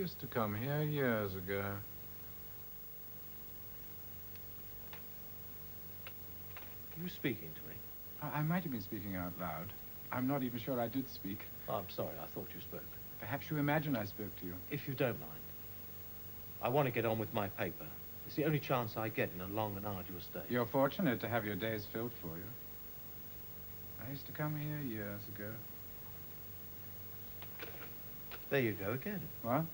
used to come here years ago. Are you speaking to me? I might have been speaking out loud. I'm not even sure I did speak. Oh, I'm sorry, I thought you spoke. Perhaps you imagine I spoke to you. If you don't mind, I want to get on with my paper. It's the only chance I get in a long and arduous day. You're fortunate to have your days filled for you. I used to come here years ago. There you go again. What?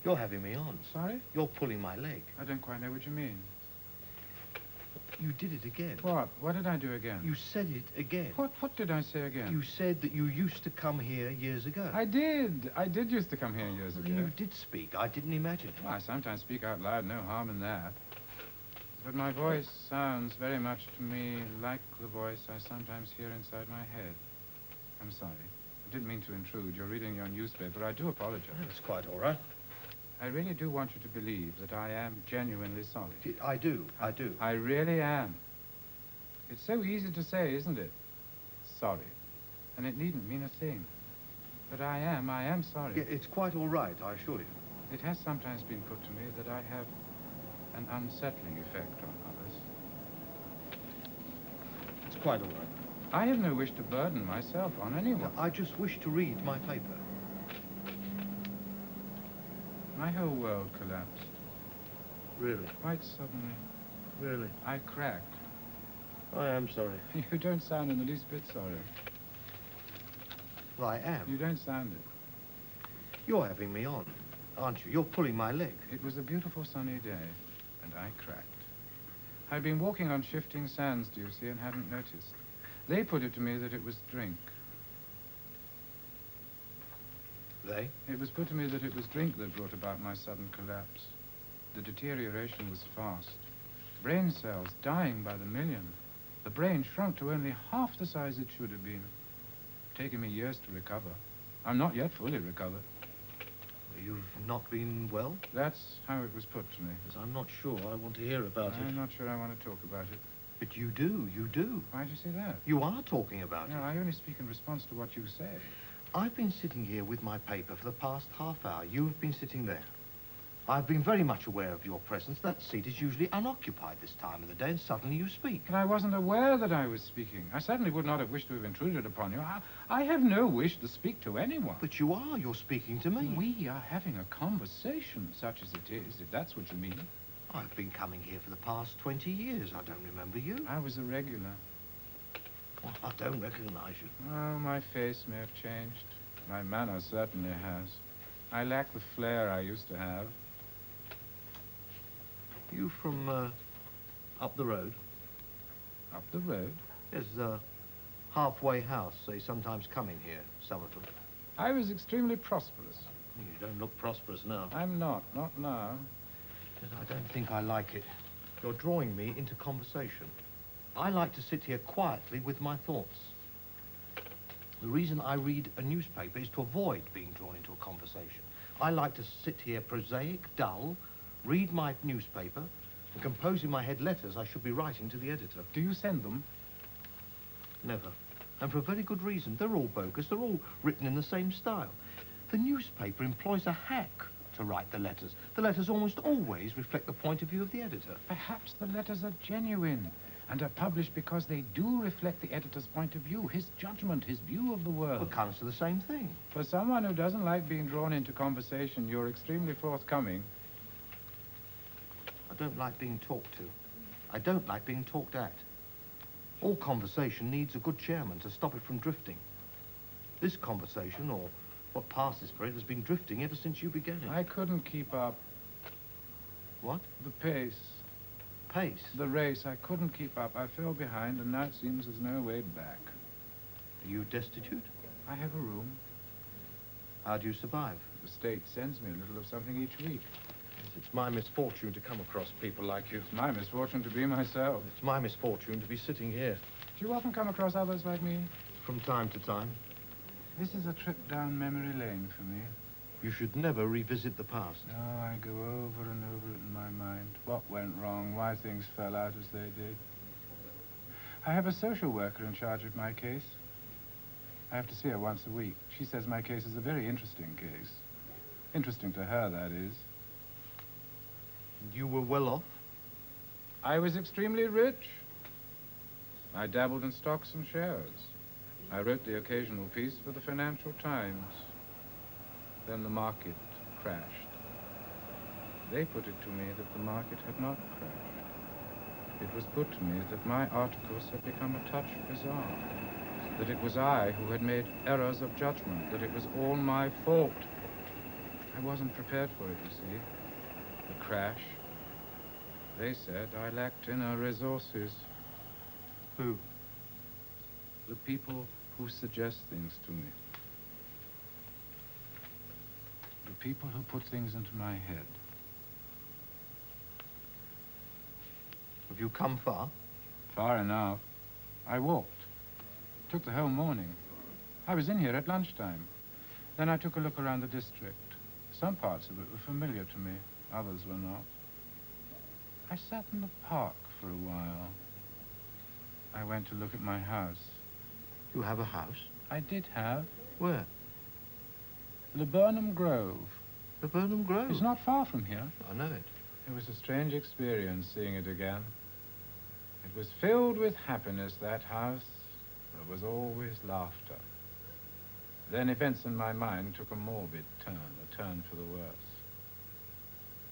You're having me on. Sorry? You're pulling my leg. I don't quite know what you mean. You did it again. What? What did I do again? You said it again. What did I say again? You said that you used to come here years ago. I did. I did used to come here years ago. You did speak. I didn't imagine it. Well, I sometimes speak out loud, no harm in that. But my voice sounds very much to me like the voice I sometimes hear inside my head. I'm sorry. I didn't mean to intrude. You're reading your newspaper. I do apologize. That's quite all right. I really do want you to believe that I am genuinely sorry. I do. I really am. It's so easy to say, isn't it? Sorry. And it needn't mean a thing. But I am sorry. Yeah, it's quite all right, I assure you. It has sometimes been put to me that I have an unsettling effect on others. It's quite all right. I have no wish to burden myself on anyone. I just wish to read my paper. My whole world collapsed. Really? Quite suddenly. Really? I cracked. I am sorry. You don't sound in the least bit sorry. Well, I am. You don't sound it. You're having me on, aren't you? You're pulling my leg. It was a beautiful sunny day, and I cracked. I'd been walking on shifting sands, do you see, and hadn't noticed. They put it to me that it was drink. They? It was put to me that it was drink that brought about my sudden collapse. The deterioration was fast. Brain cells dying by the million. The brain shrunk to only half the size it should have been. Taken me years to recover. I'm not yet fully recovered. You've not been well? That's how it was put to me. Because I'm not sure I want to hear about it. I'm not sure I want to talk about it. But you do. Why do you say that? You are talking about No, it. I only speak in response to what you say. I've been sitting here with my paper for the past half hour. You've been sitting there. I've been very much aware of your presence. That seat is usually unoccupied this time of the day, and suddenly you speak. But I wasn't aware that I was speaking. I certainly would not have wished to have intruded upon you. I have no wish to speak to anyone. But you are. You're speaking to me. We are having a conversation, such as it is, if that's what you mean. I've been coming here for the past 20 years. I don't remember you. I was a regular. Well, I don't recognize you. Oh, my face may have changed. My manner certainly has. I lack the flair I used to have. You from, up the road? Up the road? There's a halfway house. They sometimes come in here, some of them. I was extremely prosperous. You don't look prosperous now. I'm not now. Yes, I don't think I like it. You're drawing me into conversation. I like to sit here quietly with my thoughts. The reason I read a newspaper is to avoid being drawn into a conversation. I like to sit here prosaic, dull, read my newspaper, and compose in my head letters I should be writing to the editor. Do you send them? Never. And for a very good reason. They're all bogus. They're all written in the same style. The newspaper employs a hack to write the letters. The letters almost always reflect the point of view of the editor. Perhaps the letters are genuine and are published because they do reflect the editor's point of view, his judgment, his view of the world. It comes to the same thing. For someone who doesn't like being drawn into conversation, you're extremely forthcoming. I don't like being talked to. I don't like being talked at. All conversation needs a good chairman to stop it from drifting. This conversation, or what passes for it, has been drifting ever since you began it. I couldn't keep up. What? The pace. Pace? The race. I couldn't keep up. I fell behind, and now it seems there's no way back. Are you destitute? I have a room. How do you survive? The state sends me a little of something each week. It's my misfortune to come across people like you. It's my misfortune to be myself. It's my misfortune to be sitting here. Do you often come across others like me? From time to time. This is a trip down memory lane for me. You should never revisit the past. No, I go over and over it in my mind. What went wrong, why things fell out as they did. I have a social worker in charge of my case. I have to see her once a week. She says my case is a very interesting case. Interesting to her, that is. And you were well off? I was extremely rich. I dabbled in stocks and shares. I wrote the occasional piece for the Financial Times. Then the market crashed. They put it to me that the market had not crashed. It was put to me that my articles had become a touch bizarre, that it was I who had made errors of judgment, that it was all my fault. I wasn't prepared for it, you see. The crash. They said I lacked inner resources. Who? The people who suggest things to me. The people who put things into my head. Have you come far? Far enough. I walked. Took the whole morning. I was in here at lunchtime. Then I took a look around the district. Some parts of it were familiar to me, others were not. I sat in the park for a while. I went to look at my house. You have a house? I did have. Where? Laburnum Grove. Laburnum Grove? It's not far from here. I know it. It was a strange experience seeing it again. It was filled with happiness, that house. There was always laughter. Then events in my mind took a morbid turn, a turn for the worse.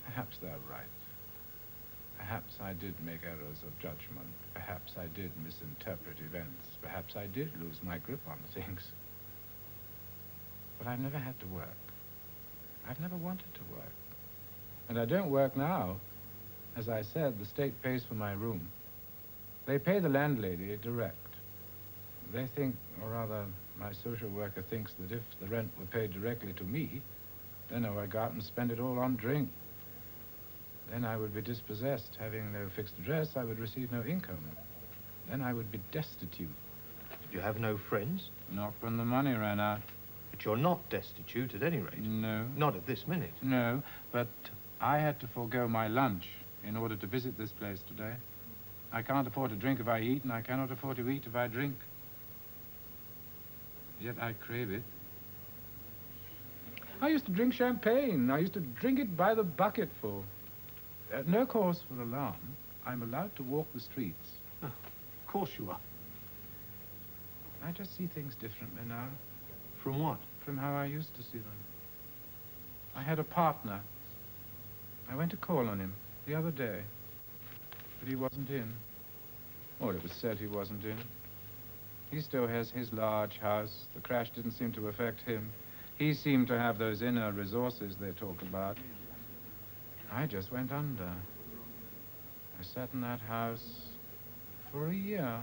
Perhaps they're right. Perhaps I did make errors of judgment. Perhaps I did misinterpret events. Perhaps I did lose my grip on things. But I've never had to work. I've never wanted to work. And I don't work now. As I said, the state pays for my room. They pay the landlady direct. They think, or rather, my social worker thinks that if the rent were paid directly to me, then I would go out and spend it all on drink. Then I would be dispossessed. Having no fixed address, I would receive no income. Then I would be destitute. Did you have no friends? Not when the money ran out. But you're not destitute at any rate. No. Not at this minute. No, but I had to forego my lunch in order to visit this place today. I can't afford to drink if I eat, and I cannot afford to eat if I drink. Yet I crave it. I used to drink champagne. I used to drink it by the bucketful. No cause for alarm. I'm allowed to walk the streets. Oh, of course you are. I just see things differently now. From what? From how I used to see them. I had a partner. I went to call on him the other day, but he wasn't in. Or it was said he wasn't in. He still has his large house. The crash didn't seem to affect him. He seemed to have those inner resources they talk about. I just went under. I sat in that house for a year.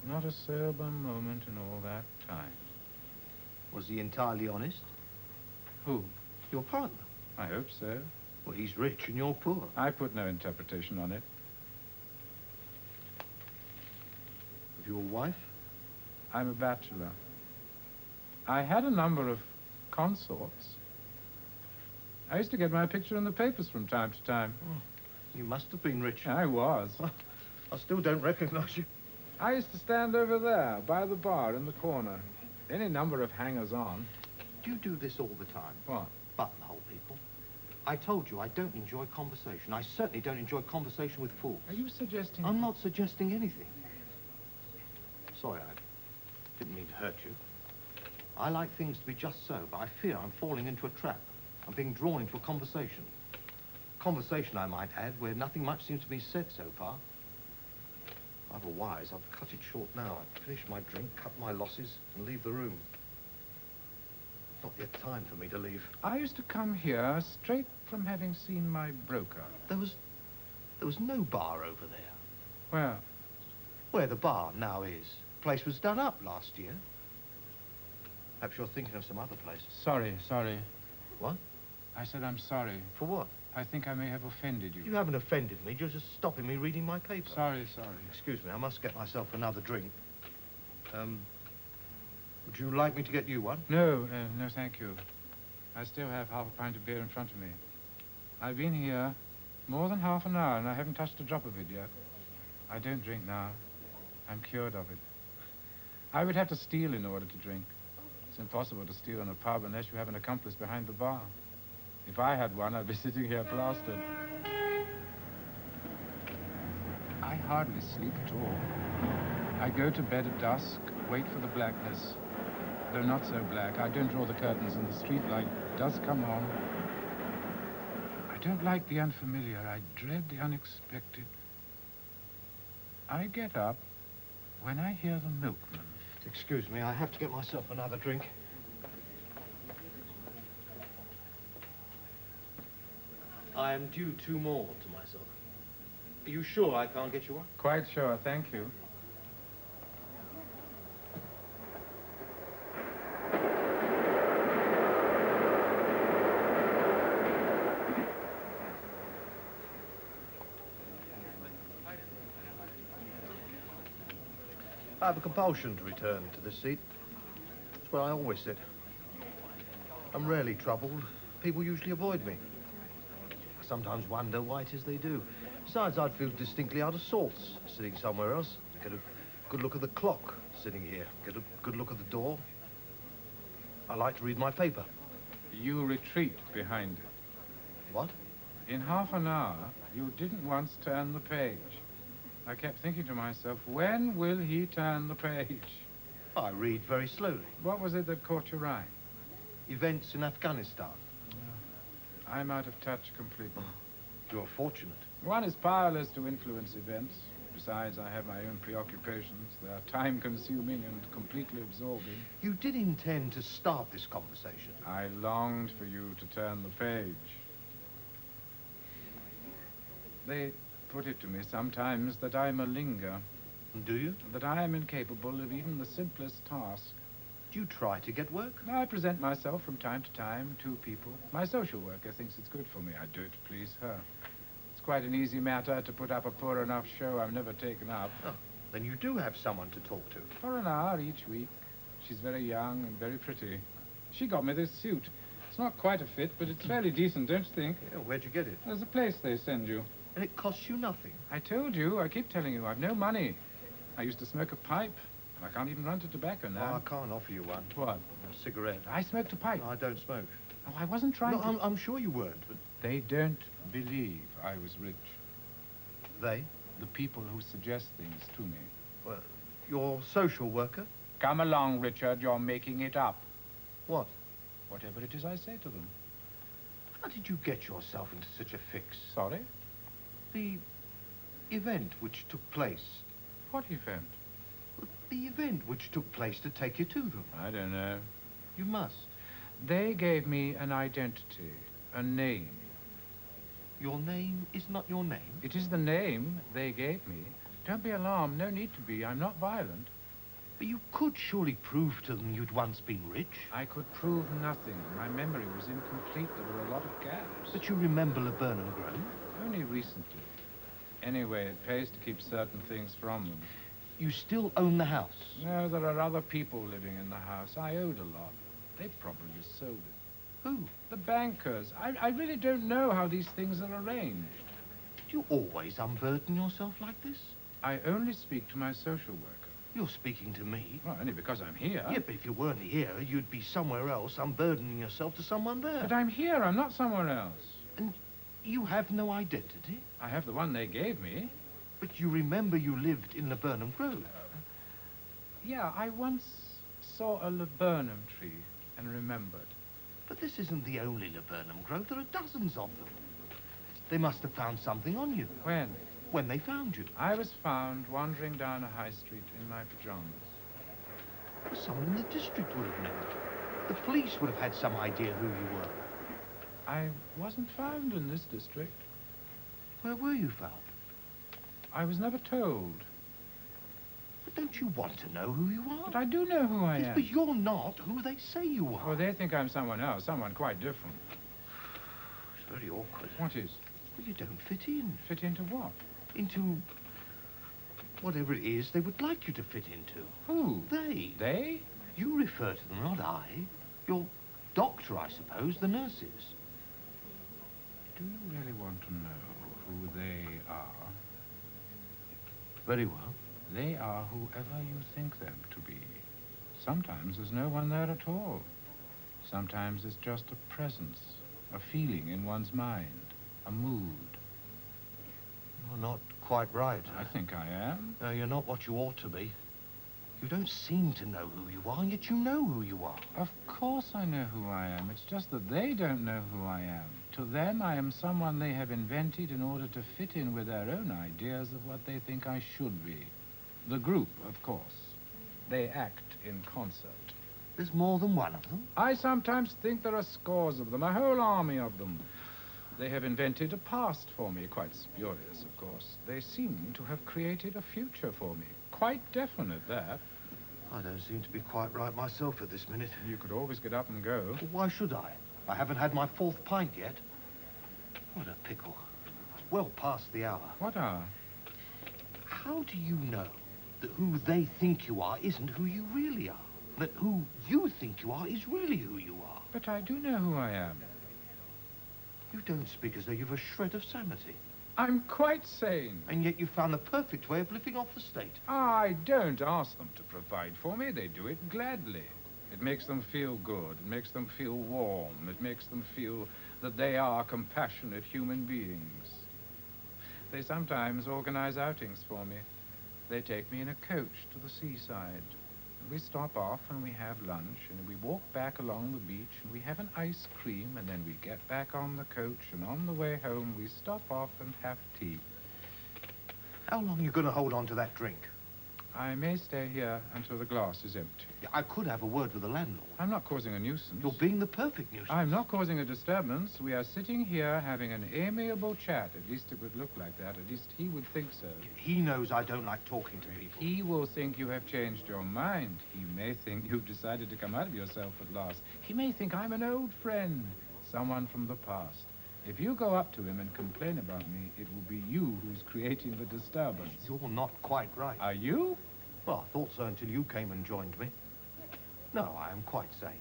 Not a sober moment in all that time. Was he entirely honest? Who? Your partner? I hope so. Well, he's rich and you're poor. I put no interpretation on it. Of your wife? I'm a bachelor. I had a number of consorts. I used to get my picture in the papers from time to time. Oh, you must have been rich. I was. I still don't recognize you. I used to stand over there, by the bar in the corner. Any number of hangers-on. Do you do this all the time? What? Buttonhole people. I told you I don't enjoy conversation. I certainly don't enjoy conversation with fools. Are you suggesting... I'm not suggesting anything. Sorry, I didn't mean to hurt you. I like things to be just so, but I fear I'm falling into a trap. I'm being drawn into a conversation. Conversation, I might add, where nothing much seems to be said so far. Otherwise, I'd cut it short now. I'd finish my drink, cut my losses, and leave the room. Not yet time for me to leave. I used to come here straight from having seen my broker. There was no bar over there. Where? Where the bar now is. The place was done up last year. Perhaps you're thinking of some other place. Sorry. What? I said I'm sorry. For what? I think I may have offended you. You haven't offended me. You're just stopping me reading my paper. Sorry. Excuse me, I must get myself another drink. Would you like me to get you one? No, thank you. I still have half a pint of beer in front of me. I've been here more than half an hour and I haven't touched a drop of it yet. I don't drink now. I'm cured of it. I would have to steal in order to drink. It's impossible to steal in a pub unless you have an accomplice behind the bar. If I had one, I'd be sitting here plastered. I hardly sleep at all. I go to bed at dusk, wait for the blackness. Though not so black, I don't draw the curtains and the street light does come on. I don't like the unfamiliar. I dread the unexpected. I get up when I hear the milkman. Excuse me, I have to get myself another drink. I am due 2 more to myself. Are you sure I can't get you one? Quite sure, thank you. I have a compulsion to return to this seat. That's where I always sit. I'm rarely troubled. People usually avoid me. I sometimes wonder why it is they do. Besides, I'd feel distinctly out of sorts sitting somewhere else. Get a good look at the clock sitting here. Get a good look at the door. I like to read my paper. You retreat behind it. What? In half an hour, you didn't once turn the page. I kept thinking to myself, when will he turn the page? I read very slowly. What was it that caught your eye? Events in Afghanistan. I'm out of touch completely. You're fortunate. One is powerless to influence events. Besides, I have my own preoccupations. They are time-consuming and completely absorbing. You did intend to start this conversation. I longed for you to turn the page. They put it to me sometimes that I malinger, Do you? that I am incapable of even the simplest task. Do you try to get work? I present myself from time to time to people. My social worker thinks it's good for me. I do it to please her. It's quite an easy matter to put up a poor enough show I'm never taken up. Oh, then you do have someone to talk to. For an hour each week. She's very young and very pretty. She got me this suit. It's not quite a fit, but it's fairly decent, don't you think? Yeah, where'd you get it? There's a place they send you. And it costs you nothing. I told you, I keep telling you, I've no money. I used to smoke a pipe. I can't even run to tobacco Oh, now. I can't offer you one. What? A cigarette. I smoked a pipe. No, I don't smoke. Oh, I wasn't trying No, to... I'm sure you weren't, but They don't believe I was rich. they? The people who suggest things to me. Well, your social worker? Come along, Richard, you're making it up. What? Whatever it is I say to them. How did you get yourself into such a fix? Sorry? The event which took place. What event? The event which took place to take you to them. I don't know. You must. They gave me an identity, a name. Your name is not your name. It is the name they gave me. Don't be alarmed, no need to be. I'm not violent. But you could surely prove to them you'd once been rich. I could prove nothing. My memory was incomplete. There were a lot of gaps. But you remember Laburnum Grove? Only recently. Anyway, it pays to keep certain things from them. You still own the house? No, there are other people living in the house. I owed a lot. They probably just sold it. Who? The bankers. I really don't know how these things are arranged. Do you always unburden yourself like this? I only speak to my social worker. You're speaking to me. Well, only because I'm here. Yeah, but if you weren't here, you'd be somewhere else, unburdening yourself to someone there. But I'm here. I'm not somewhere else. And you have no identity? I have the one they gave me. But you remember you lived in Laburnum Grove. Yeah, I once saw a laburnum tree and remembered. But this isn't the only Laburnum Grove. There are dozens of them. They must have found something on you. When? When they found you. I was found wandering down a high street in my pajamas. Well, someone in the district would have known. The police would have had some idea who you were. I wasn't found in this district. Where were you found? I was never told. But don't you want to know who you are? But I do know who I Yes, am. but you're not who they say you are. Oh, they think I'm someone else, someone quite different. It's very awkward. What is? Well, you don't fit in. Fit into what? Into whatever it is they would like you to fit into. Who? They. They? You refer to them, not I. Your doctor, I suppose, the nurses. Do you really want to know who they are? Very well. They are whoever you think them to be. Sometimes there's no one there at all. Sometimes it's just a presence, a feeling in one's mind, a mood. You're not quite right. I think I am. No, you're not what you ought to be. You don't seem to know who you are, yet you know who you are. Of course I know who I am. It's just that they don't know who I am. To them, I am someone they have invented in order to fit in with their own ideas of what they think I should be. The group, of course. They act in concert. There's more than one of them. I sometimes think there are scores of them, a whole army of them. They have invented a past for me, quite spurious, of course. They seem to have created a future for me. Quite definite, that. I don't seem to be quite right myself at this minute. You could always get up and go. Well, why should I? I haven't had my 4th pint yet. What a pickle. It's well past the hour. What are? How do you know that who they think you are isn't who you really are? That who you think you are is really who you are? But I do know who I am. You don't speak as though you've a shred of sanity. I'm quite sane. And yet you found the perfect way of living off the state. I don't ask them to provide for me. They do it gladly. It makes them feel good. It makes them feel warm. It makes them feel that they are compassionate human beings. They sometimes organize outings for me. They take me in a coach to the seaside. We stop off and we have lunch, and we walk back along the beach, and we have an ice cream, and then we get back on the coach, and on the way home we stop off and have tea. How long are you going to hold on to that drink? I may stay here until the glass is empty. Yeah, I could have a word with the landlord. I'm not causing a nuisance. You're being the perfect nuisance. I'm not causing a disturbance. We are sitting here having an amiable chat. At least it would look like that. At least he would think so. He knows I don't like talking to people. He will think you have changed your mind. He may think you've decided to come out of yourself at last. He may think I'm an old friend, someone from the past. If you go up to him and complain about me, it will be you who's creating the disturbance. You're not quite right. Are you? Well, I thought so until you came and joined me. No, I am quite sane.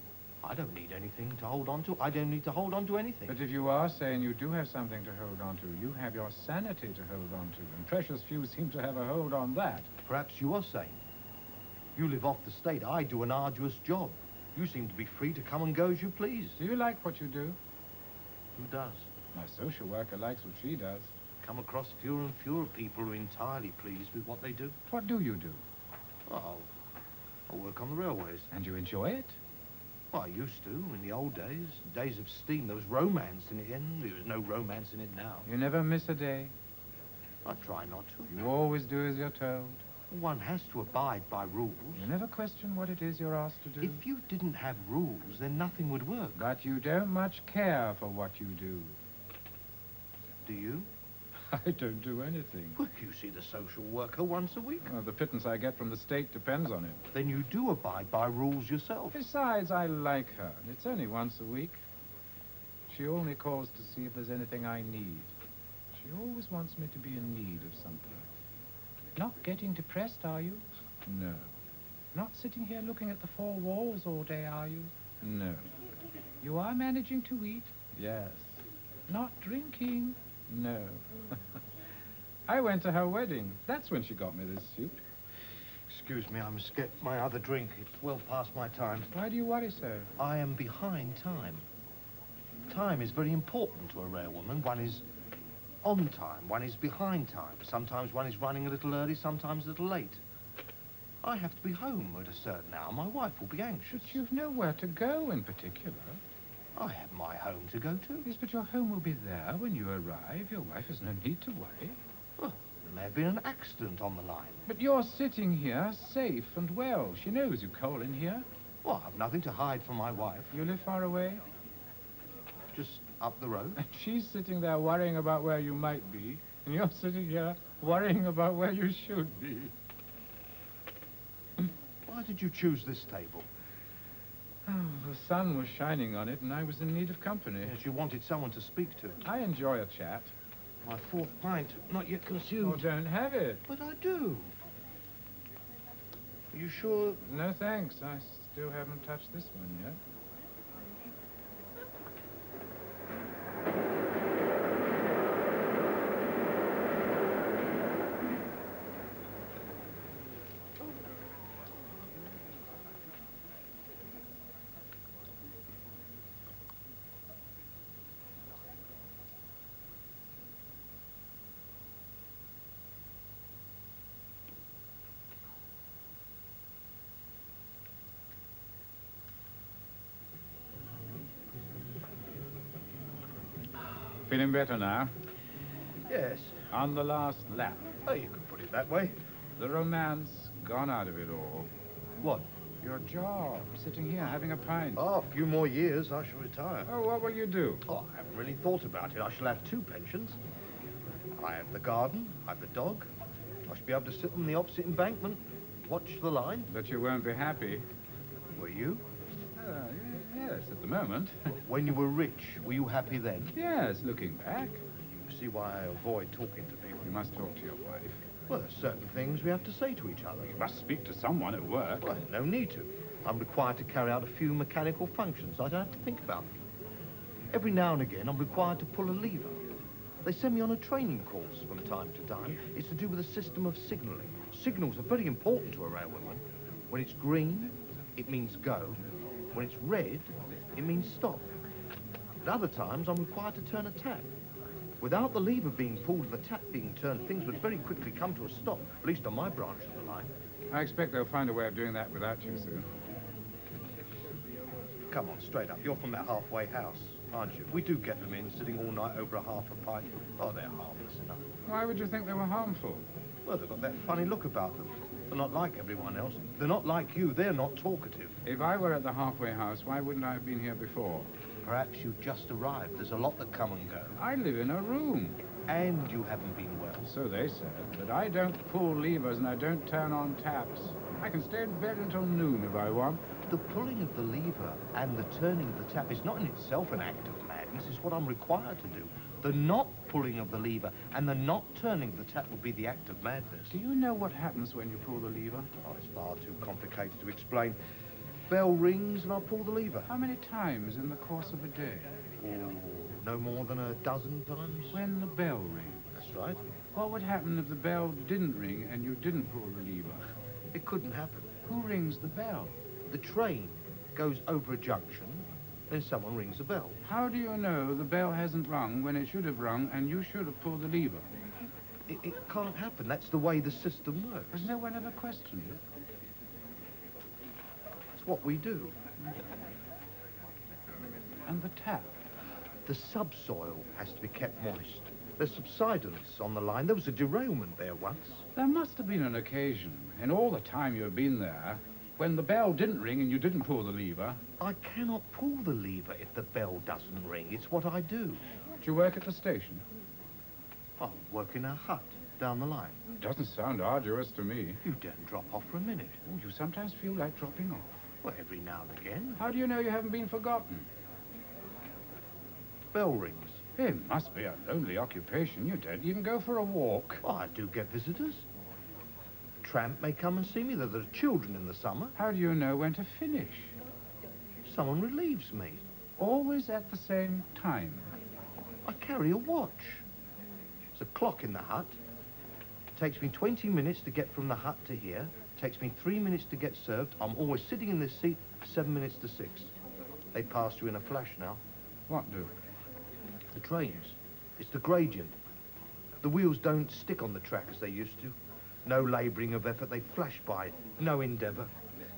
I don't need anything to hold on to. I don't need to hold on to anything. But if you are saying you do have something to hold on to, you have your sanity to hold on to, and precious few seem to have a hold on that. Perhaps you are sane. You live off the state. I do an arduous job. You seem to be free to come and go as you please. Do you like what you do? Who does? My social worker likes what she does. Come across fewer and fewer people who are entirely pleased with what they do. What do you do? Oh, I work on the railways. And you enjoy it? Well, I used to, in the old days. Days of steam, there was romance in it, and there was no romance in it now. You never miss a day? I try not to. You always do as you're told? One has to abide by rules. You never question what it is you're asked to do? If you didn't have rules, then nothing would work. But you don't much care for what you do. Do you? I don't do anything. Well, you see the social worker once a week. The pittance I get from the state depends on it. Then you do abide by rules yourself. Besides, I like her, and it's only once a week. She only calls to see if there's anything I need. She always wants me to be in need of something. Not getting depressed, are you? No. Not sitting here looking at the four walls all day, are you? No. You are managing to eat? Yes. Not drinking? No. I went to her wedding. That's when she got me this suit. Excuse me, I must get my other drink. It's well past my time. Why do you worry so? I am behind time. Time is very important to a railwoman. One is on time, one is behind time. Sometimes one is running a little early, sometimes a little late. I have to be home at a certain hour. My wife will be anxious. But you've nowhere to go in particular. I have my home to go to. Yes, but your home will be there when you arrive. Your wife has no need to worry. Well, there may have been an accident on the line. But you're sitting here, safe and well. She knows you call in here. Well, I've nothing to hide from my wife. You live far away? Just up the road. And she's sitting there worrying about where you might be, and you're sitting here worrying about where you should be. Why did you choose this table? Oh, the sun was shining on it, and I was in need of company. Yes, you wanted someone to speak to. I enjoy a chat. My 4th pint, not yet Oh, consumed. don't have it. But I do. Are you sure? No, thanks. I still haven't touched this one yet. Feeling better now? Yes. On the last lap. Oh, you could put it that way. The romance gone out of it all. What? Your job, sitting here having a pint. Oh, a few more years, I shall retire. Oh, what will you do? Oh, I haven't really thought about it. I shall have 2 pensions. I have the garden, I have the dog. I shall be able to sit on the opposite embankment, watch the line. But you won't be happy. Were you? Yes, at the moment. When you were rich, were you happy then? Yes, looking back. You see why I avoid talking to people. You must talk to your wife. Well, there's certain things we have to say to each other. You must speak to someone at work. Well, no need to. I'm required to carry out a few mechanical functions. I don't have to think about them. Every now and again, I'm required to pull a lever. They send me on a training course from time to time. It's to do with a system of signalling. Signals are very important to a railwayman. When it's green, it means go. When it's red, it means stop. At other times, I'm required to turn a tap. Without the lever being pulled and the tap being turned, things would very quickly come to a stop, at least on my branch of the line. I expect they'll find a way of doing that without you soon. Come on, straight up. You're from that halfway house, aren't you? We do get them in, sitting all night over a half a pint. Oh, they're harmless enough. Why would you think they were harmful? Well, they've got that funny look about them. They're not like everyone else. They're not like you. They're not talkative. If I were at the halfway house, why wouldn't I have been here before? Perhaps you've just arrived. There's a lot that come and go. I live in a room. And you haven't been well. So they said, but I don't pull levers and I don't turn on taps. I can stay in bed until noon if I want. The pulling of the lever and the turning of the tap is not in itself an act of madness. It's what I'm required to do. The not pulling of the lever and the not turning of the tap would be the act of madness. Do you know what happens when you pull the lever? Oh, it's far too complicated to explain. Bell rings and I pull the lever. How many times in the course of a day? Oh, no more than a dozen times. When the bell rings. That's right. What would happen if the bell didn't ring and you didn't pull the lever? It couldn't happen. Who rings the bell? The train goes over a junction, then someone rings a bell. How do you know the bell hasn't rung when it should have rung and you should have pulled the lever? It can't happen. That's the way the system works. Has no one ever questioned it? It's what we do. And the tap? The subsoil has to be kept moist. There's subsidence on the line. There was a derailment there once. There must have been an occasion, in all the time you've been there, when the bell didn't ring and you didn't pull the lever. I cannot pull the lever if the bell doesn't ring. It's what I do. Do you work at the station? I work in a hut down the line. Doesn't sound arduous to me. You don't drop off for a minute. Oh, you sometimes feel like dropping off. Well, every now and again. How do you know you haven't been forgotten? Bell rings. It must be a lonely occupation. You don't even go for a walk. Oh, I do get visitors. Tramp may come and see me. There are children in the summer. How do you know when to finish? Someone relieves me. Always at the same time. I carry a watch. There's a clock in the hut. It takes me 20 minutes to get from the hut to here. It takes me 3 minutes to get served. I'm always sitting in this seat, 7 minutes to 6. They pass you in a flash now. What do? The trains. It's the gradient. The wheels don't stick on the track as they used to. No labouring of effort. They flash by. No endeavour.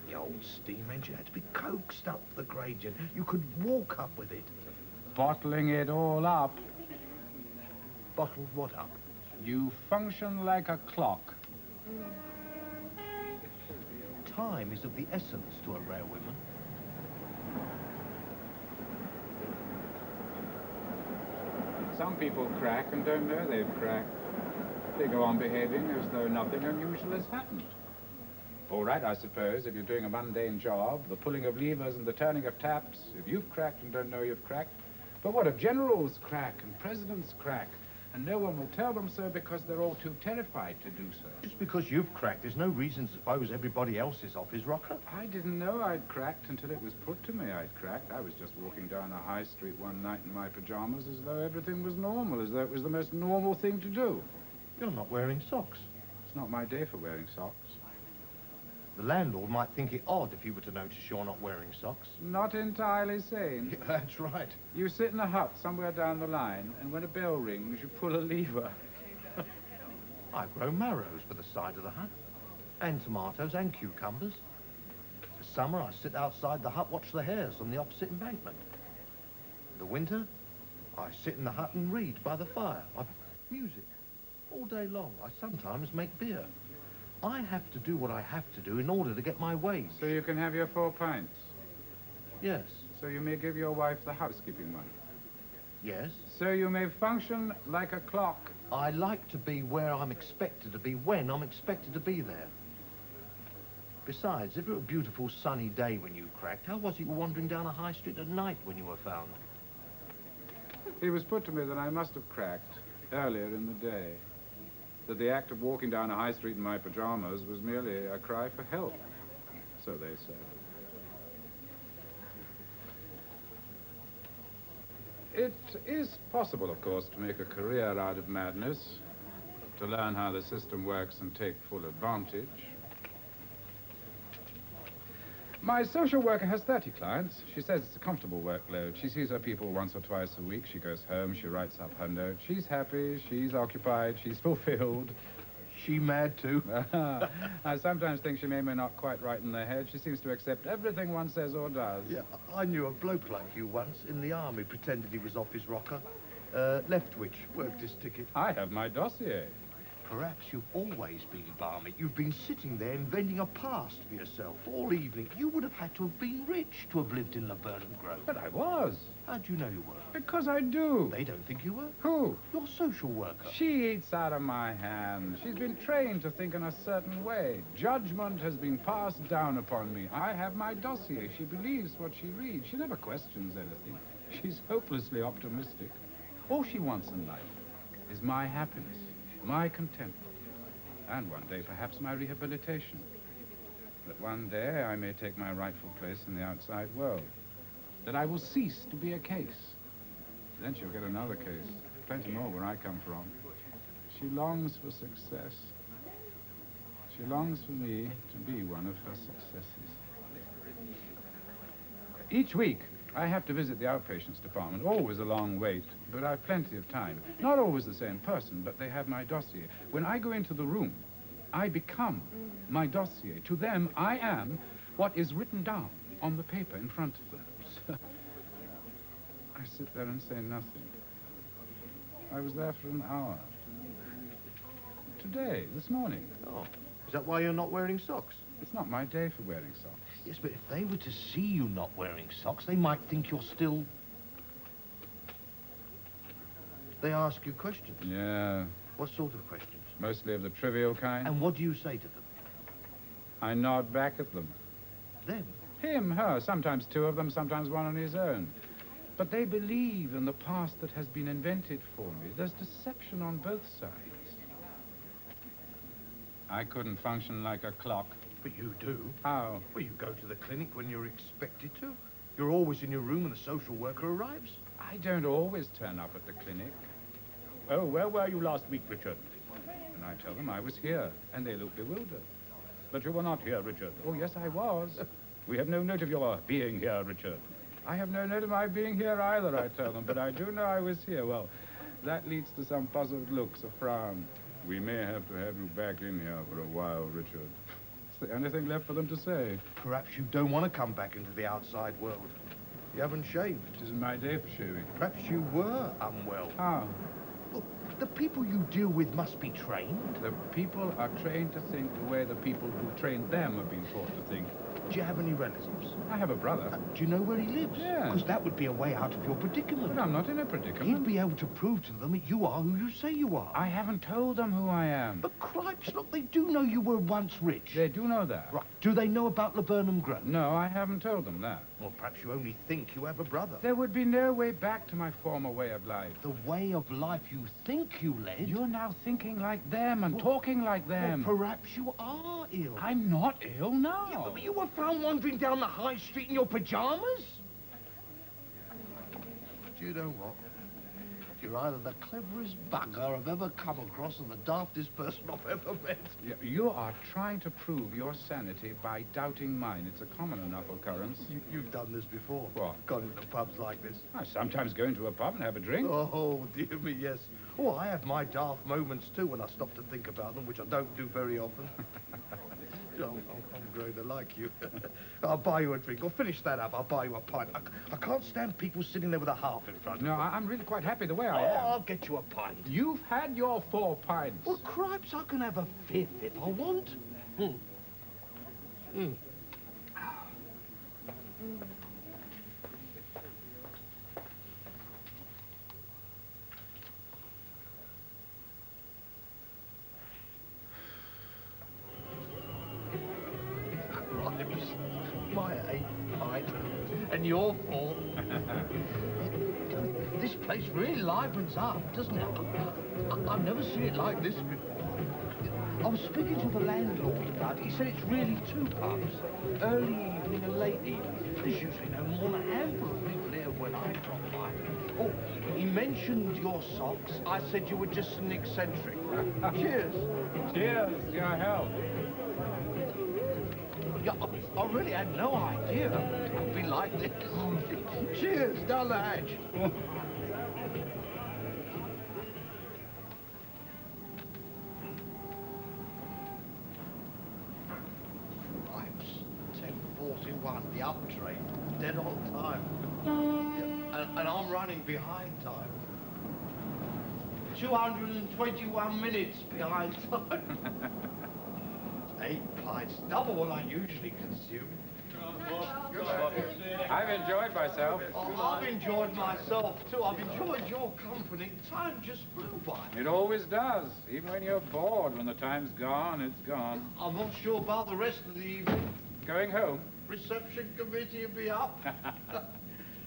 The old steam engine had to be coaxed up the gradient. You could walk up with it. Bottling it all up. Bottled what up? You function like a clock. Time is of the essence to a railwayman. Some people crack and don't know they've cracked. They go on behaving as though nothing unusual has happened. All right, I suppose, if you're doing a mundane job, the pulling of levers and the turning of taps, if you've cracked and don't know you've cracked. But what if generals crack and presidents crack, and no one will tell them so because they're all too terrified to do so? Just because you've cracked, there's no reason to suppose everybody else is off his rocker. I didn't know I'd cracked until it was put to me I'd cracked. I was just walking down a high street one night in my pajamas as though everything was normal, as though it was the most normal thing to do. You're not wearing socks. It's not my day for wearing socks. The landlord might think it odd if he were to notice you're not wearing socks. Not entirely sane. Yeah, that's right. You sit in a hut somewhere down the line, and when a bell rings, you pull a lever. I grow marrows by the side of the hut, and tomatoes and cucumbers. For summer, I sit outside the hut, watch the hares on the opposite embankment. In the winter, I sit in the hut and read by the fire. Music. All day long. I sometimes make beer. I have to do what I have to do in order to get my wage. So you can have your 4 pints. Yes. So you may give your wife the housekeeping money. Yes. So you may function like a clock. I like to be where I'm expected to be, when I'm expected to be there. Besides, if it were a beautiful sunny day when you cracked, how was it you were wandering down a high street at night when you were found? It was put to me that I must have cracked earlier in the day. That the act of walking down a high street in my pajamas was merely a cry for help. So they said. It is possible, of course, to make a career out of madness, to learn how the system works and take full advantage. My social worker has 30 clients. She says it's a comfortable workload. She sees her people once or twice a week. She goes home, she writes up her note. She's happy, she's occupied, she's fulfilled. She mad too? I sometimes think she may not quite right in the head. She seems to accept everything one says or does. Yeah, I knew a bloke like you once in the army, pretended he was off his rocker. Leftwich, worked his ticket. I have my dossier. Perhaps you've always been balmy. You've been sitting there inventing a past for yourself all evening. You would have had to have been rich to have lived in Laburnum Grove. But I was. How do you know you were? Because I do. They don't think you were. Who? Your social worker. She eats out of my hand. She's been trained to think in a certain way. Judgment has been passed down upon me. I have my dossier. She believes what she reads. She never questions anything. She's hopelessly optimistic. All she wants in life is my happiness, my contentment, and one day perhaps my rehabilitation. That one day I may take my rightful place in the outside world. That I will cease to be a case. Then she'll get another case. Plenty more where I come from. She longs for success. She longs for me to be one of her successes. Each week, I have to visit the outpatients department. Always a long wait, but I've plenty of time. Not always the same person, but they have my dossier. When I go into the room, I become my dossier. To them, I am what is written down on the paper in front of them. So I sit there and say nothing. I was there for an hour. Today, this morning. Oh, is that why you're not wearing socks? It's not my day for wearing socks. Yes, but if they were to see you not wearing socks, they might think you're still... They ask you questions. Yeah, What sort of questions? mostly of the trivial kind. And what do you say to them? I nod back at them. Them? Him, her, sometimes 2 of them, sometimes one on his own. But they believe in the past that has been invented for me. There's deception on both sides. I couldn't function like a clock. But you do. How? Well, you go to the clinic when you're expected to. You're always in your room when the social worker arrives. I don't always turn up at the clinic. Oh, where were you last week, Richard? And I tell them I was here, and they look bewildered. But you were not here, Richard. Oh, yes, I was. We have no note of your being here, Richard. I have no note of my being here either, I tell them, but I do know I was here. Well, that leads to some puzzled looks, a frown. We may have to have you back in here for a while, Richard. Is there anything left for them to say? Perhaps you don't want to come back into the outside world. You haven't shaved. It isn't my day for shaving. Perhaps you were unwell. How? Well, the people you deal with must be trained. The people are trained to think the way the people who trained them have been taught to think. Do you have any relatives? I have a brother, Do you know where he lives? Yeah. Because that would be a way out of your predicament. but I'm not in a He'd predicament. be able to prove to them that you are who you say you are. I haven't told them who I am. But cripes, look, they do know you were once rich. They do know that. Right. Do they know about Laburnum Grove? No, I haven't told them that. Well, perhaps you only think you have a brother. There would be no way back to my former way of life. The way of life you think you led? You're now thinking like them and talking like them. Well, perhaps you are ill. I'm not ill now. Yeah, but you were found wandering down the high street in your pajamas? Do you know what? You're either the cleverest bugger I've ever come across or the daftest person I've ever met. You are trying to prove your sanity by doubting mine. It's a common enough occurrence. You've done this before. What? Gone into pubs like this. I sometimes go into a pub and have a drink. Oh, dear me, yes. Oh, I have my daft moments, too, when I stop to think about them, which I don't do very often. I'm growing to like you. I'll buy you a drink. Or finish that up. I'll buy you a pint. I can't stand people sitting there with a half in front of them. No, I'm really quite happy the way I Oh, am. I'll get you a pint. You've had your 4 pints. Well, cripes, I can have a 5th if I want. Cripes, my 8th pint, and your 4th. This place really livens up, doesn't it? I've never seen it like this before. I was speaking to the landlord about it. He said it's really 2 pubs, early evening and late evening. There's usually no more than a handful of people here when I drop by. Oh, he mentioned your socks. I said you were just an eccentric. Cheers. Cheers, your health. Yeah, I really had no idea it would be like this. Cheers, down the hatch. Cripes, 10:41, the up train, dead on time. Yeah, and I'm running behind time. 221 minutes behind time. 8 pints, double what I usually consume. I've enjoyed myself. Oh, I've enjoyed myself too. I've enjoyed your company. Time just flew by. It always does. Even when you're bored, when the time's gone, it's gone. I'm not sure about the rest of the evening. Going home? Reception committee will be up.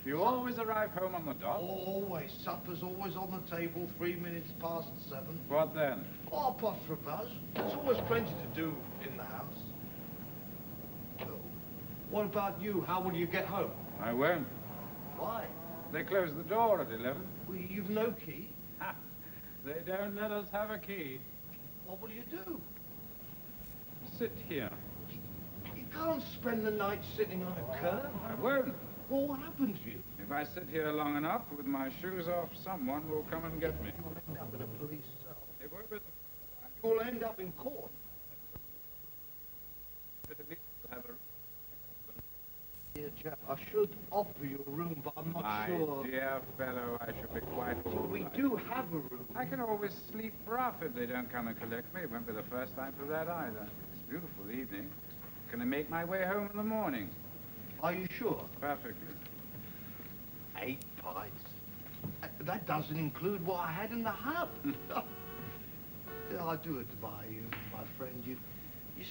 You always arrive home on the dot? Always. Supper's always on the table, 3 minutes past 7. What then? Oh, I'll pot for a buzz. There's always plenty to do in the house. Oh. What about you? How will you get home? I won't. Why? They close the door at 11. Well, you've no key. Ha! They don't let us have a key. What will you do? Sit here. You can't spend the night sitting on a curb. I won't. Well, what happened to you? If I sit here long enough with my shoes off, someone will come and get me. You'll end up in a police cell. It won't be You'll end up in court. but at least we'll have a... Dear chap, I should offer you a room, but I'm not My sure. dear fellow, I shall be quite all We right. do have a room. I can always sleep rough if they don't come and collect me. It won't be the first time for that either. It's a beautiful evening. Can I make my way home in the morning? Are you sure? Perfectly. 8 pints. That doesn't include what I had in the hut. Yeah, I do admire you, my friend. You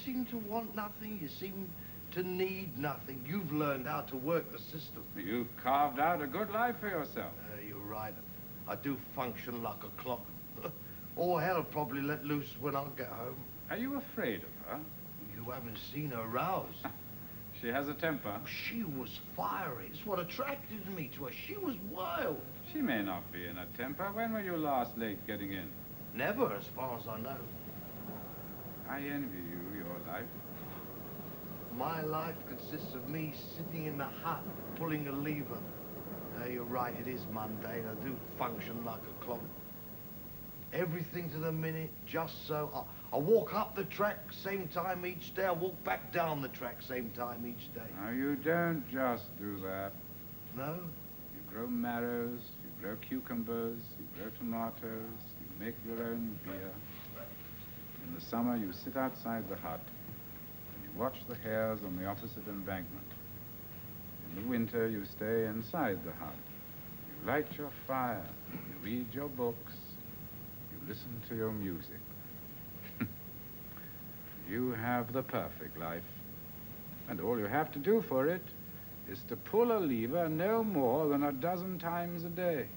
seem to want nothing. You seem to need nothing. You've learned how to work the system. You've carved out a good life for yourself. You're right. I do function like a clock. All hell probably let loose when I get home. Are you afraid of her? You haven't seen her rouse. She has a temper. She was fiery. It's what attracted me to her. She was wild. She may not be in a temper. When were you last late getting in? Never, as far as I know. I envy you, your life. My life consists of me sitting in the hut, pulling a lever. You're right, it is mundane. I do function like a clock. Everything to the minute, just so. I walk up the track same time each day. I walk back down the track same time each day. Now, you don't just do that. No? You grow marrows, you grow cucumbers, you grow tomatoes, you make your own beer. In the summer, you sit outside the hut and you watch the hares on the opposite embankment. In the winter, you stay inside the hut. You light your fire, you read your books, you listen to your music. You have the perfect life. And all you have to do for it is to pull a lever no more than a dozen times a day.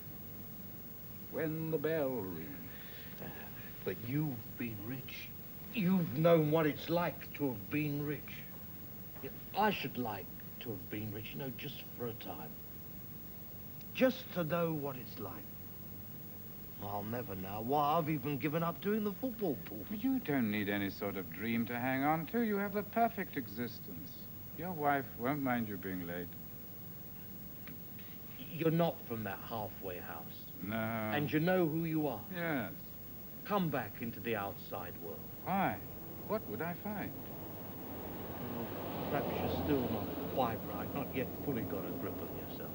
When the bell rings. But you've been rich. You've known what it's like to have been rich. Yeah, I should like to have been rich, just for a time. Just to know what it's like. I'll never know why I've even given up doing the football pool. You don't need any sort of dream to hang on to. You have the perfect existence. Your wife won't mind you being late. You're not from that halfway house. No. And you know who you are. Yes. Come back into the outside world. Why? What would I find? Well, perhaps you're still not quite right, not yet fully got a grip on yourself.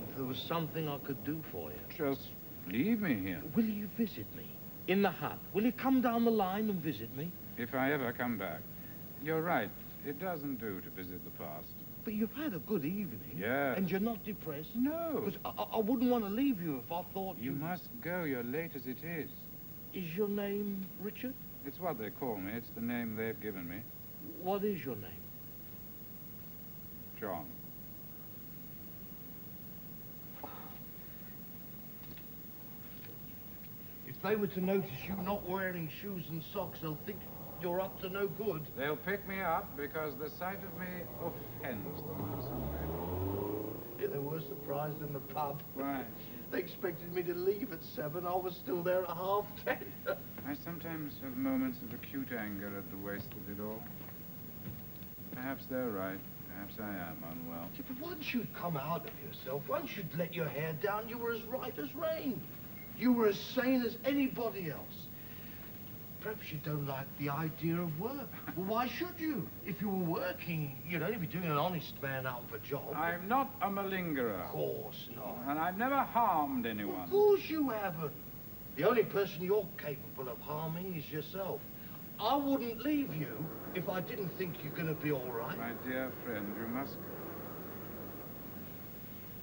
If there was something I could do for you... Just leave me here. Will you visit me? In the hut? Will you come down the line and visit me? If I ever come back. You're right. It doesn't do to visit the past. But you've had a good evening. Yes. And you're not depressed? No. Because I wouldn't want to leave you if I thought You must go. You're late as it is. Is your name Richard? It's what they call me. It's the name they've given me. What is your name? John. If they were to notice you not wearing shoes and socks, they'll think you're up to no good. They'll pick me up because the sight of me offends them in some way. They were surprised in the pub. Why? They expected me to leave at 7. I was still there at 10:30. I sometimes have moments of acute anger at the waste of it all. Perhaps they're right. Perhaps I am unwell. Yeah, but once you'd come out of yourself, once you'd let your hair down, you were as right as rain. You were as sane as anybody else. Perhaps you don't like the idea of work. Well, why should you? If you were working, you'd only be doing an honest man out of a job. I'm not a malingerer. Of course not. And I've never harmed anyone. Of course you haven't. The only person you're capable of harming is yourself. I wouldn't leave you if I didn't think you're going to be all right. My dear friend, you must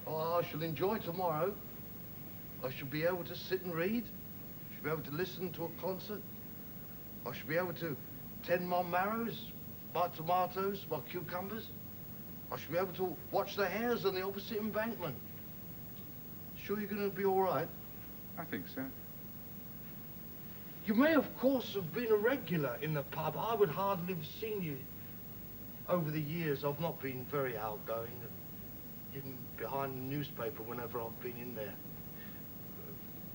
go. Oh, I shall enjoy tomorrow. I shall be able to sit and read. I shall be able to listen to a concert. I shall be able to tend my marrows, my tomatoes, my cucumbers. I shall be able to watch the hares on the opposite embankment. Sure you're going to be all right? I think so. You may, of course, have been a regular in the pub. I would hardly have seen you over the years. I've not been very outgoing, hidden behind the newspaper whenever I've been in there.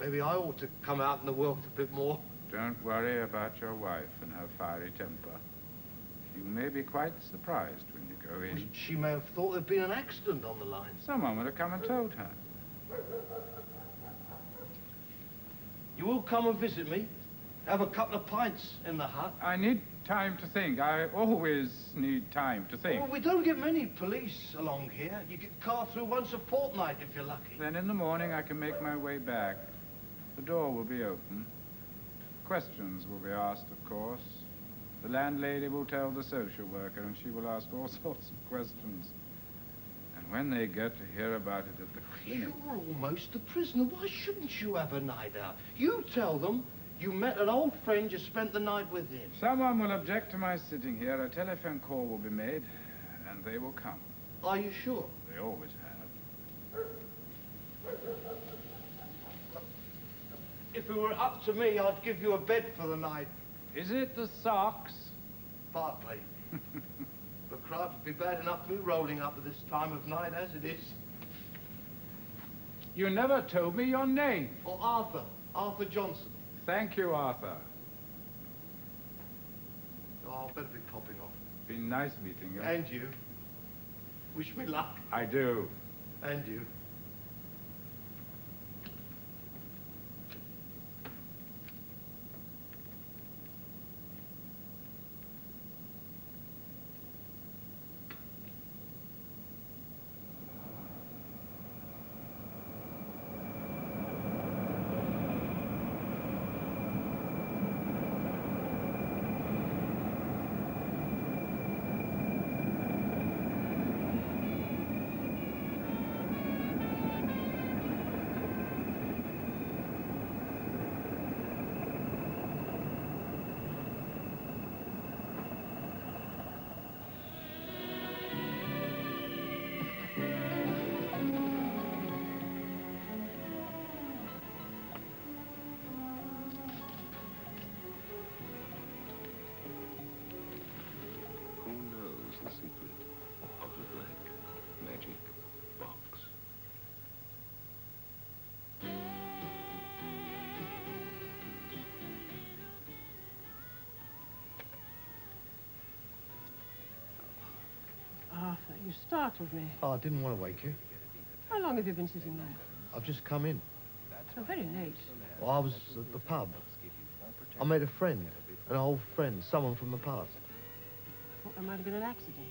Maybe I ought to come out in the world a bit more. Don't worry about your wife and her fiery temper. You may be quite surprised when you go in. She may have thought there'd been an accident on the line. Someone would have come and told her. You will come and visit me? Have a couple of pints in the hut? I need time to think. I always need time to think. Well, we don't get many police along here. You get car through once a fortnight if you're lucky. Then in the morning I can make my way back. The door will be open. Questions will be asked, of course. The landlady will tell the social worker, and she will ask all sorts of questions. And when they get to hear about it at the clinic... You're almost a prisoner. Why shouldn't you have a night out? You tell them you met an old friend, you spent the night with him. Someone will object to my sitting here. A telephone call will be made, and they will come. Are you sure? They always have. If it were up to me, I'd give you a bed for the night. Is it the socks? Partly. But crime would be bad enough me rolling up at this time of night as it is. You never told me your name. Or Arthur. Arthur Johnson. Thank you, Arthur. Oh, I'll better be popping off. Been nice meeting you. And you. Wish me luck. I do. And you. The secret of the black magic box. Arthur, you startled me. Oh, I didn't want to wake you. How long have you been sitting there? I've just come in. Oh, very late. Well, I was at the pub. I made a friend, an old friend, someone from the past. thought there might have been an accident.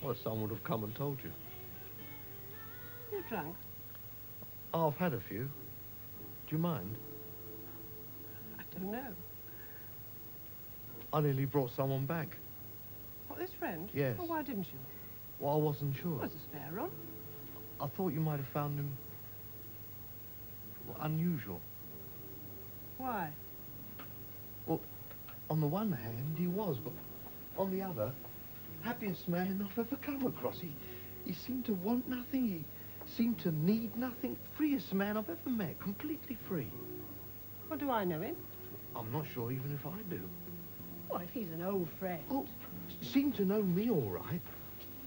Well, someone would have come and told you. You drunk? Oh, I've had a few. Do you mind? I don't know. I nearly brought someone back. What, this friend? Yes. Well, why didn't you? Well, I wasn't sure. There's a spare room. I thought you might have found him unusual. Why? Well, on the one hand, he was, but on the other, happiest man I've ever come across. He seemed to want nothing. He seemed to need nothing. Freest man I've ever met. Completely free. Well, do I know him? I'm not sure even if I do. Well, if he's an old friend. Oh, seemed to know me all right.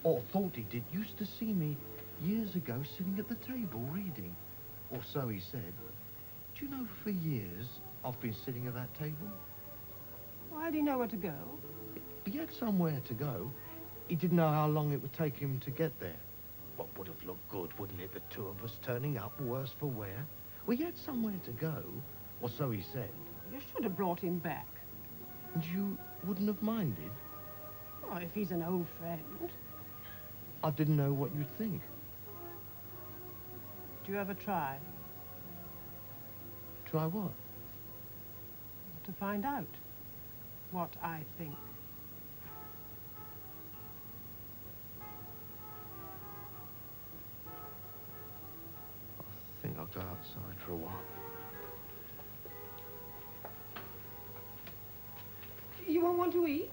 Or thought he did. Used to see me years ago sitting at the table reading. Or so he said. Do you know, for years, I've been sitting at that table? Well, how do you know where to go? He had somewhere to go. He didn't know how long it would take him to get there. What would have looked good, wouldn't it, the two of us turning up, worse for wear? Well, he had somewhere to go, or so he said. You should have brought him back. And you wouldn't have minded? Oh, if he's an old friend. I didn't know what you'd think. Do you ever try Try what? to find out what I think? I think I'll go outside for a while. You won't want to eat?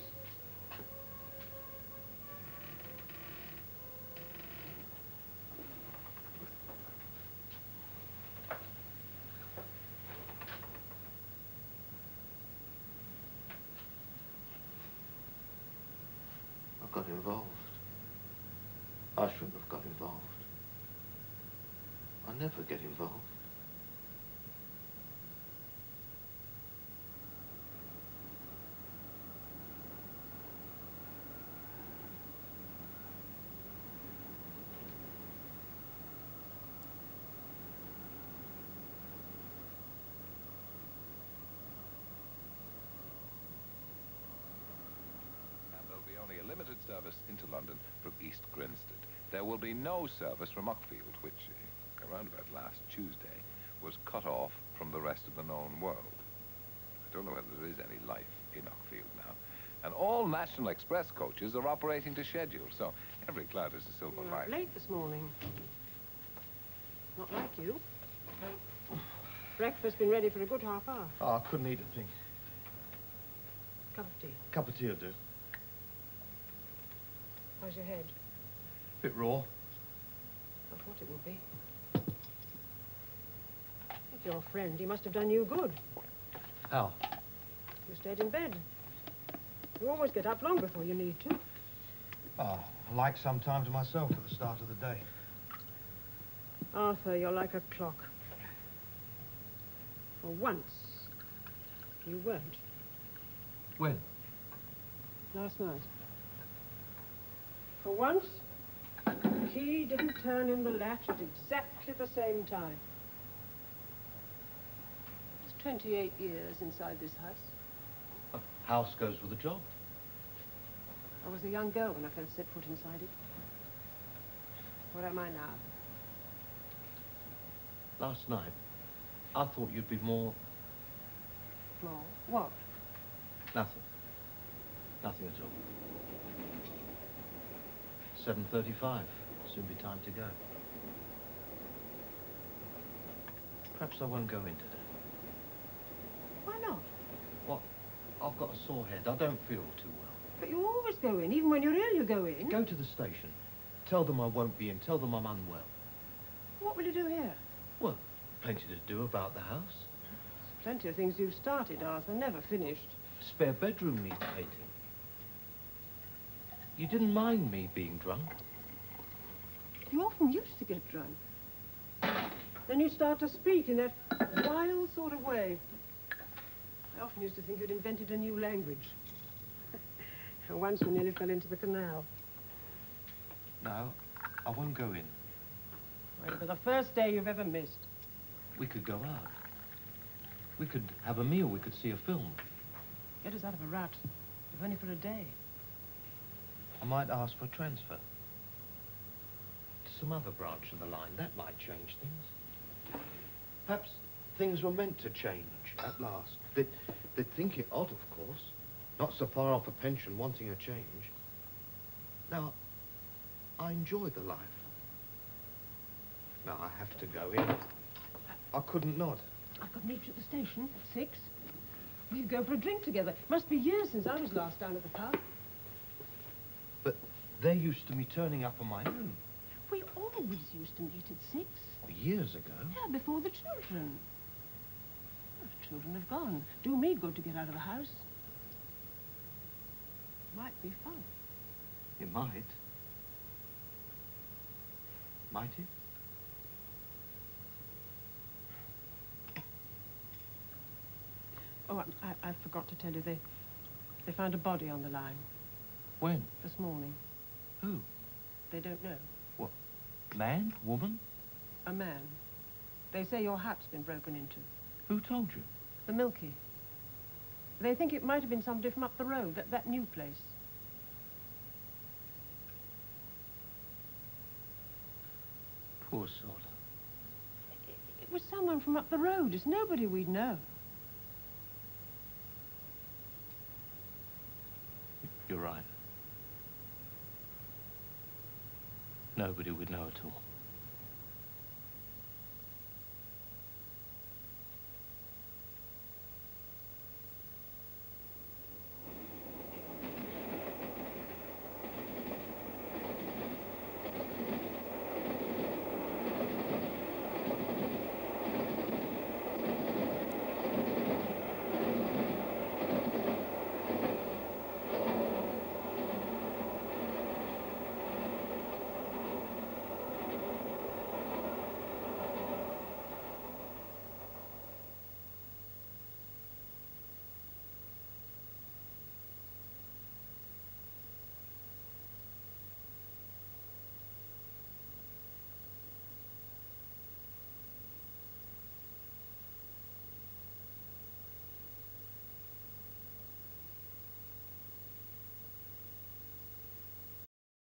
I got involved. I shouldn't have got involved. I never get involved. And there'll be only a limited service into London from East Grinstead. There will be no service from Uckfield, which, around about last Tuesday, was cut off from the rest of the known world. I don't know whether there is any life in Uckfield now. And all National Express coaches are operating to schedule, so every cloud is a silver You were up lining. late this morning. Not like you. Breakfast's been ready for a good half hour. Oh, I couldn't eat a thing. Cup of tea. Cup of tea will do. How's your head? Bit raw. I thought it would be. If your friend, he must have done you good. How? You stayed in bed. You always get up long before you need to. Oh, I like some time to myself at the start of the day. Arthur, you're like a clock. For once, you weren't. When? Last night. For once, the key didn't turn in the latch at exactly the same time. It's 28 years inside this house. A house goes with a job. I was a young girl when I first set foot inside it. Where am I now? Last night, I thought you'd be more... More? What? Nothing. Nothing at all. 7:35. Soon be time to go. Perhaps I won't go in today. Why not? What? I've got a sore head. I don't feel too well. But you always go in. Even when you're ill, you go in. Go to the station. Tell them I won't be in. Tell them I'm unwell. What will you do here? Well, plenty to do about the house. There's plenty of things you've started, Arthur, never finished. Spare bedroom needs painting. You didn't mind me being drunk. You often used to get drunk. Then you start to speak in that wild sort of way. I often used to think you'd invented a new language. Once we nearly fell into the canal. No, I won't go in. Well, for the first day you've ever missed. We could go out. We could have a meal. We could see a film. Get us out of a rut, if only for a day. I might ask for a transfer to some other branch of the line. That might change things. Perhaps things were meant to change at last. They'd think it odd, of course. Not so far off a pension, wanting a change. Now, I enjoy the life. Now, I have to go in. I couldn't not. I could meet you at the station at 6. We could go for a drink together. Must be years since I was last down at the pub. But they're used to me turning up on my own. We always used to meet at 6. Years ago. Yeah, before the children. Well, the children have gone. Do me good to get out of the house. Might be fun. It might. Might it? Oh, I forgot to tell you, they found a body on the line When? this morning. Who? They don't know. What? Man? Woman? A man. They say your hat's been broken into. Who told you? The Milky. They think it might have been somebody from up the road, that new place. Poor sod. It was someone from up the road. It's nobody we'd know. You're right. Nobody would know at all.